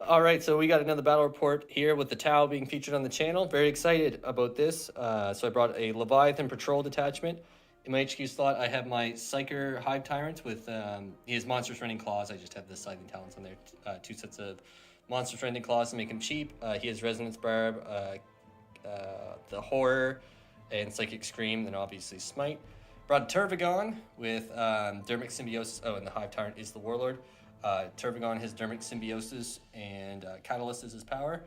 All right, so we got another battle report here with the Tau being featured on the channel. Very excited about this. So I brought a Leviathan patrol detachment. In my HQ slot, I have my Psyker Hive Tyrant with he has monstrous rending claws. I just have the Scything Talons on there. Two sets of monstrous rending claws to make him cheap. He has Resonance Barb, the Horror, and Psychic Scream, then obviously Smite. Brought a Tervigon with DERMIC Symbiosis. Oh, and the Hive Tyrant is the Warlord. Tervigon has DERMIC Symbiosis and Catalyst is his power.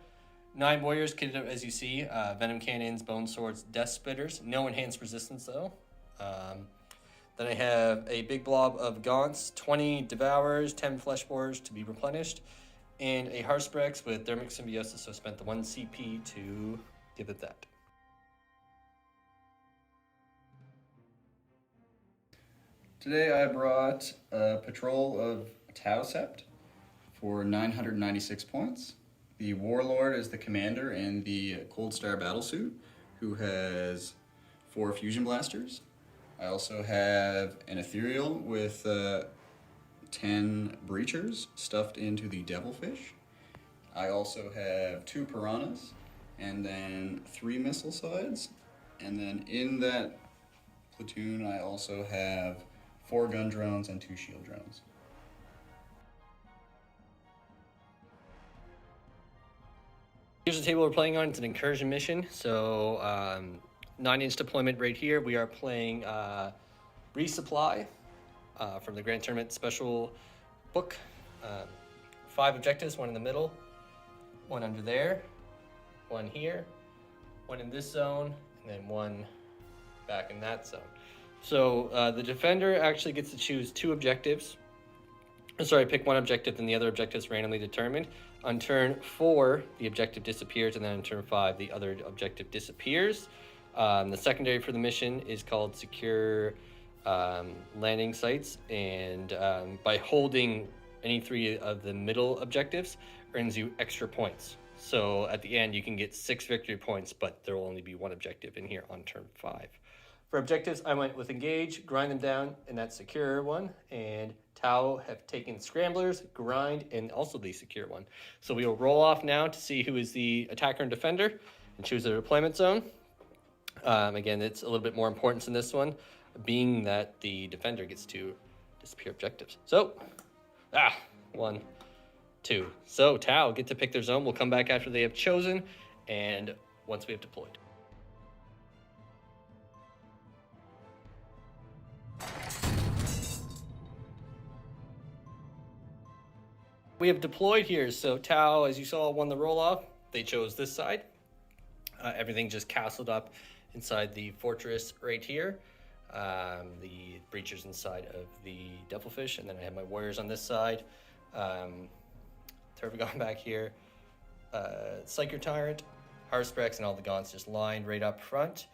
9 warriors kitted out as you see. Venom cannons, Boneswords, Deathspitters. No enhanced resistance though. Then I have a big blob of Gaunts, 20 Devourers, 10 Flesh Borers to be replenished, and a Haruspex with DERMIC Symbiosis, so I spent the 1 CP to give it that. Today I brought a patrol of Tau Sept for 996 points. The Warlord is the commander in the Coldstar Battlesuit, who has 4 fusion blasters. I also have an Ethereal with 10 breachers stuffed into the Devilfish. I also have 2 Piranhas, and then 3 missile sides. And then in that platoon I also have 4 gun drones and 2 shield drones. Here's the table we're playing on. It's an incursion mission. So 9-inch deployment right here. We are playing Resupply from the Grand Tournament Special Book. 5 objectives, 1 in the middle, 1 under there, 1 here, 1 in this zone, and then 1 back in that zone. So the defender actually gets to choose 2 objectives. Sorry, pick 1 objective, then the other objective is randomly determined. On turn 4, the objective disappears, and then on turn 5, the other objective disappears. The secondary for the mission is called Secure Landing Sites, and by holding any 3 of the middle objectives earns you extra points. So at the end, you can get 6 victory points, but there will only be 1 objective in here on turn 5. For objectives, I went with Engage, Grind them down, and that secure one, and Tau have taken Scramblers, Grind, and also the secure one. So we will roll off now to see who is the attacker and defender, and choose a deployment zone. Again, it's a little bit more importance in this one, being that the defender gets to disappear objectives. So, 1, 2. So Tau get to pick their zone. We'll come back after they have chosen, and once we have deployed. We have deployed here, so Tau, as you saw, won the roll-off. They chose this side. Everything just castled up inside the fortress right here. The breachers inside of the Devilfish, and then I have my warriors on this side. Tervigon back here. Psyker Tyrant, Haruspex, and all the Gaunts just lined right up front.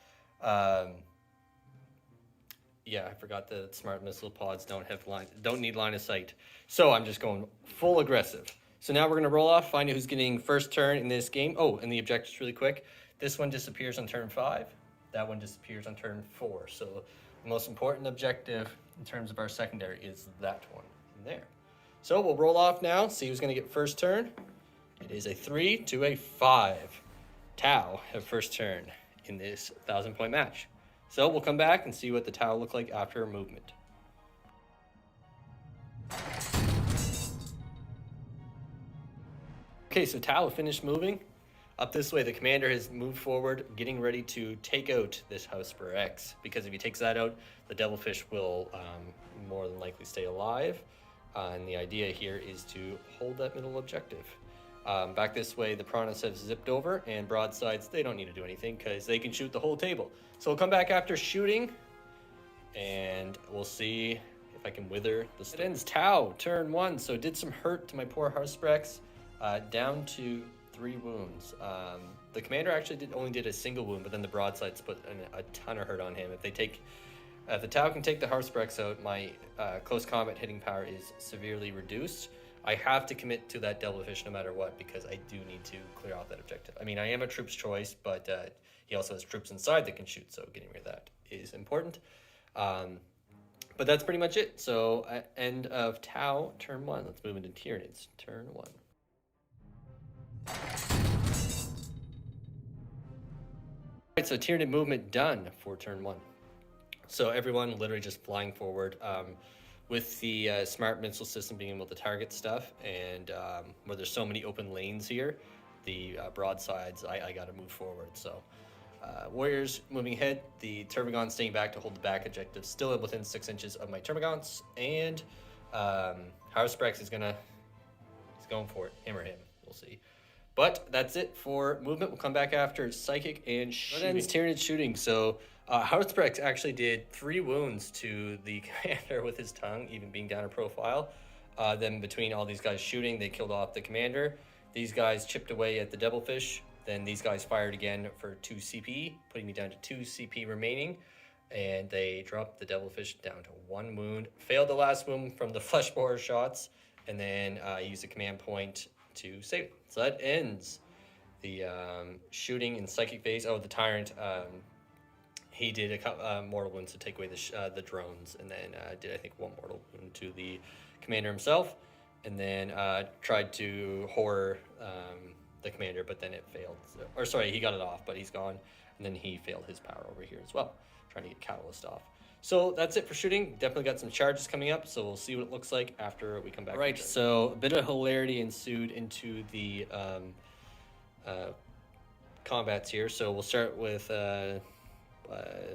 Yeah, I forgot the smart missile pods don't need line of sight. So I'm just going full aggressive. So now we're going to roll off, find out who's getting first turn in this game. Oh, and the objectives really quick. This one disappears on turn 5. That one disappears on turn 4. So the most important objective in terms of our secondary is that one in there. So we'll roll off now, see who's going to get first turn. It is a 3 to a 5. Tau have first turn in this 1,000-point match. So we'll come back and see what the Tau look like after a movement. Okay, so Tau finished moving. Up this way, the commander has moved forward, getting ready to take out this Haruspex, because if he takes that out, the Devilfish will more than likely stay alive. And the idea here is to hold that middle objective. Back this way, the Piranhas have zipped over, and Broadsides, they don't need to do anything because they can shoot the whole table. So we'll come back after shooting, and we'll see if I can wither the spins. Tau, turn 1, so did some hurt to my poor Haruspex, down to 3 wounds. The commander actually only did a single wound, but then the Broadsides put a ton of hurt on him. If the Tau can take the Haruspex out, my close combat hitting power is severely reduced. I have to commit to that Devilfish no matter what, because I do need to clear off that objective. I mean, I am a troop's choice, but he also has troops inside that can shoot, so getting rid of that is important. But that's pretty much it. So end of Tau, turn 1. Let's move into Tyranids, turn 1. Alright, so Tyranid movement done for turn 1. So everyone literally just flying forward with the smart missile system being able to target stuff, and where there's so many open lanes here, the broadsides, I got to move forward. So Warriors moving ahead, the Tervigon staying back to hold the back objective, still within 6 inches of my Termagants, and Haruspex he's going for it, him or him, we'll see. But that's it for movement. We'll come back after Psychic and shooting. That ends Tyranid shooting. So Haruspex actually did 3 wounds to the commander with his tongue, even being down in profile. Then between all these guys shooting, they killed off the commander. These guys chipped away at the Devilfish. Then these guys fired again for 2 CP, putting me down to 2 CP remaining. And they dropped the Devilfish down to 1 wound. Failed the last wound from the flesh borer shots. And then used a command point to save it. So that ends the shooting and psychic phase. Oh, the Tyrant, he did a couple mortal wounds to take away the drones, and then did I think 1 mortal wound to the commander himself, and then tried to horror the commander, but then it failed. So, or sorry, he got it off, but he's gone, and then he failed his power over here as well, trying to get Catalyst off. So that's it for shooting. Definitely got some charges coming up, so we'll see what it looks like after we come back. Right, so a bit of hilarity ensued into the combats here. So we'll start with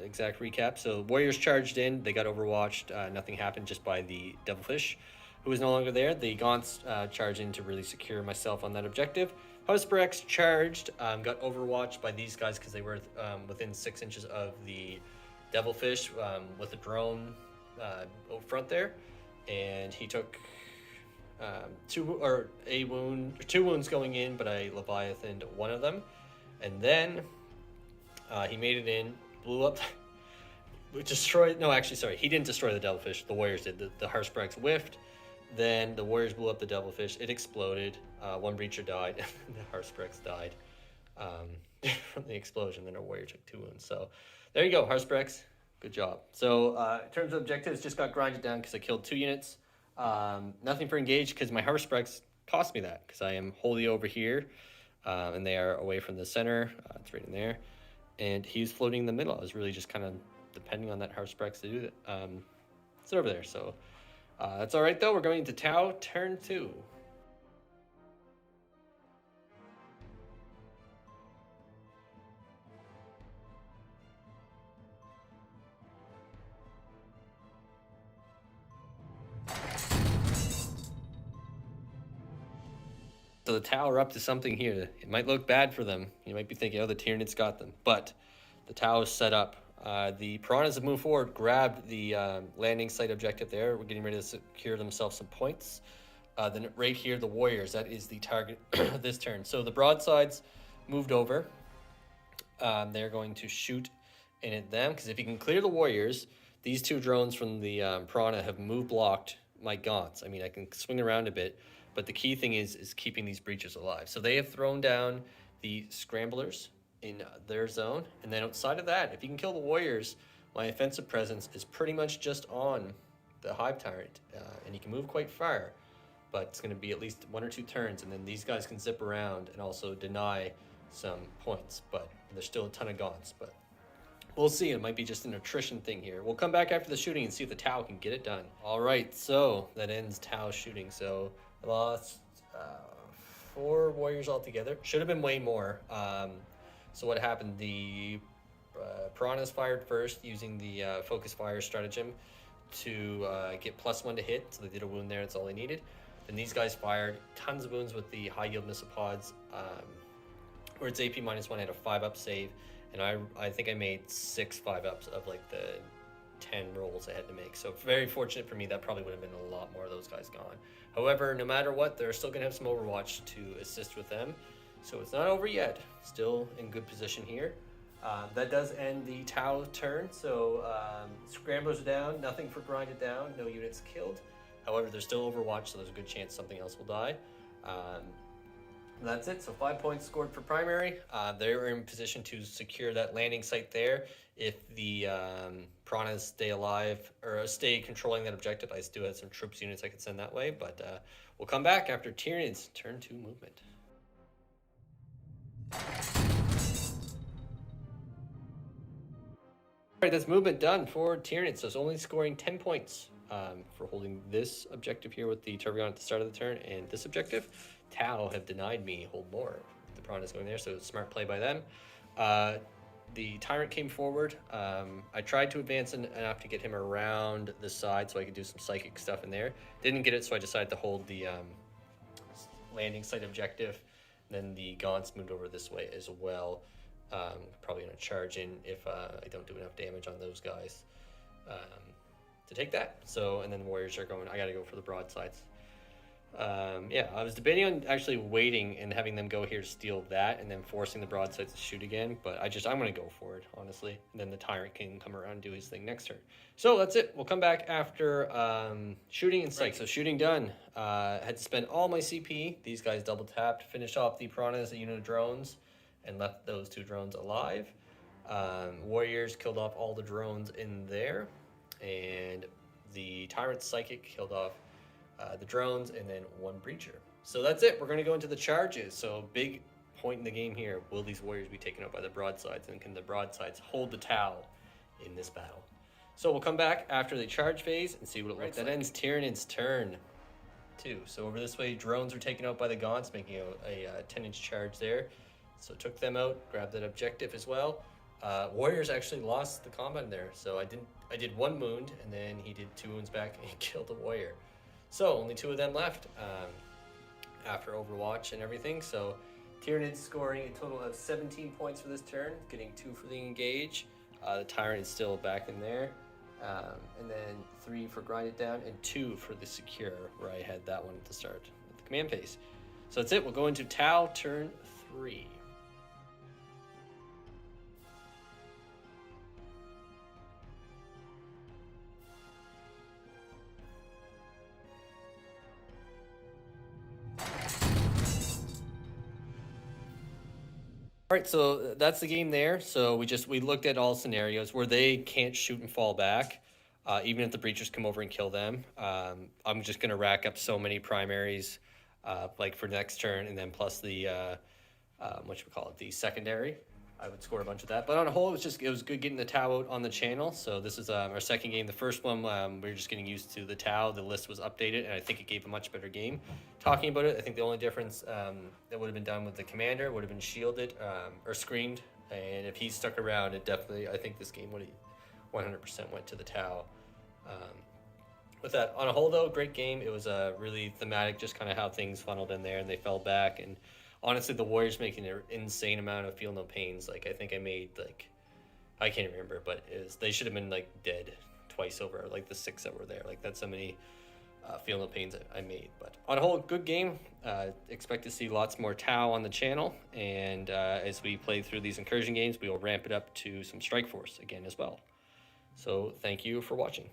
exact recap. So Warriors charged in, they got overwatched, nothing happened just by the Devilfish, who is no longer there. The Gaunts charged in to really secure myself on that objective. Haruspex charged, got overwatched by these guys because they were within 6 inches of the Devilfish with a drone out front there, and he took 2 wounds going in, but I Leviathaned 1 of them, and then he made it in, blew up, destroyed. No, actually, sorry, he didn't destroy the Devilfish. The Warriors did. The Haruspex whiffed. Then the Warriors blew up the Devilfish. It exploded. 1 breacher died. The Haruspex died from the explosion. Then our Warrior took 2 wounds. So there you go, Haruspex. Good job. So in terms of objectives, just got grinded down because I killed 2 units. Nothing for engage because my Haruspex cost me that because I am wholly over here, and they are away from the center. It's right in there, and he's floating in the middle. I was really just kind of depending on that Haruspex to do that. It's over there. So that's all right though. We're going into Tau turn 2. So the Tau are up to something here. It might look bad for them. You might be thinking, oh, the Tyranids got them. But the Tau is set up. The Piranhas have moved forward, grabbed the landing site objective there. We're getting ready to secure themselves some points. Then right here, the Warriors. That is the target this turn. So the Broadsides moved over. They're going to shoot in at them. Because if you can clear the Warriors, these 2 drones from the Piranha have move blocked my Gaunts. I mean, I can swing around a bit. But the key thing is keeping these breaches alive. So they have thrown down the Scramblers in their zone. And then outside of that, if you can kill the Warriors, my offensive presence is pretty much just on the Hive Tyrant. And he can move quite far. But it's going to be at least 1 or 2 turns. And then these guys can zip around and also deny some points. But there's still a ton of Gaunts. But we'll see. It might be just an attrition thing here. We'll come back after the shooting and see if the Tau can get it done. All right. So that ends Tau shooting. So I lost 4 Warriors altogether. Should have been way more. So what happened? The Piranhas fired first using the focus fire stratagem to get +1 to hit. So they did a wound there. That's all they needed. Then these guys fired tons of wounds with the high yield missile pods. Where it's AP -1, I had a 5-up save. And I think I made 6 5-ups of like the 10 rolls I had to make. So very fortunate for me. That probably would have been a lot more of those guys gone. However, no matter what, they're still going to have some Overwatch to assist with them. So it's not over yet. Still in good position here. That does end the Tau turn. So Scramblers are down. Nothing for grinded down. No units killed. However, they're still Overwatch, so there's a good chance something else will die. That's it. So 5 points scored for primary. They're in position to secure that landing site there. If the Piranhas stay alive or stay controlling that objective, I still have some troops units I could send that way. But we'll come back after Tyranids turn 2 movement. Alright, that's movement done for Tyranids, so it's only scoring 10 points for holding this objective here with the Tervigon at the start of the turn, and this objective. Tau have denied me hold more. The Piranha's going there, so smart play by them. The Tyrant came forward. I tried to advance enough to get him around the side so I could do some psychic stuff in there. Didn't get it, so I decided to hold the landing site objective. Then the Gaunts moved over this way as well. Probably going to charge in if I don't do enough damage on those guys to take that. So, and then the Warriors are going, I got to go for the Broadsides. Yeah, I was debating on actually waiting and having them go here to steal that and then forcing the Broadsides to shoot again, but I'm going to go for it, honestly. And then the Tyrant can come around and do his thing next turn. So that's it. We'll come back after shooting and psych. Right. So shooting done. Had to spend all my CP. These guys double tapped, finished off the Piranha as a unit of drones, and left those 2 drones alive. Warriors killed off all the drones in there, and the Tyrant Psychic killed off the drones, and then 1 breacher. So that's it. We're going to go into the charges. So big point in the game here. Will these Warriors be taken out by the Broadsides, and can the Broadsides hold the Tau in this battle? So we'll come back after the charge phase and see what it looks like. That ends Tyranid's turn 2. So over this way, drones are taken out by the Gaunts, making a 10-inch charge there. So took them out, grabbed that objective as well. Warriors actually lost the combat there. So I did 1 wound, and then he did 2 wounds back and he killed the Warrior. So only 2 of them left after Overwatch and everything. So Tyranids scoring a total of 17 points for this turn, getting 2 for the engage. The Tyrant is still back in there. And then 3 for grind it down and 2 for the secure, where I had that one at the start of the command phase. So that's it. We'll go into Tau turn 3. All right, so that's the game there. So we looked at all scenarios where they can't shoot and fall back, even if the breachers come over and kill them. I'm just gonna rack up so many primaries, like for next turn, and then plus the the secondary. I would score a bunch of that. But on a whole, it was good getting the Tau out on the channel. So this is our second game. The first one, we were just getting used to the Tau. The list was updated, and I think it gave a much better game. Talking about it, I think the only difference that would have been done with the commander would have been shielded or screened. And if he stuck around, I think this game would have 100% went to the Tau. With that, on a whole though, great game. It was really thematic, just kind of how things funneled in there, and they fell back. And honestly, the Warriors making an insane amount of feel no pains. Like I think I made I can't remember, but they should have been dead twice over like the 6 that were there. Like that's so many feel no pains I made. But on a whole, good game. Expect to see lots more Tau on the channel, and as we play through these Incursion games, we will ramp it up to some Strike Force again as well. So thank you for watching.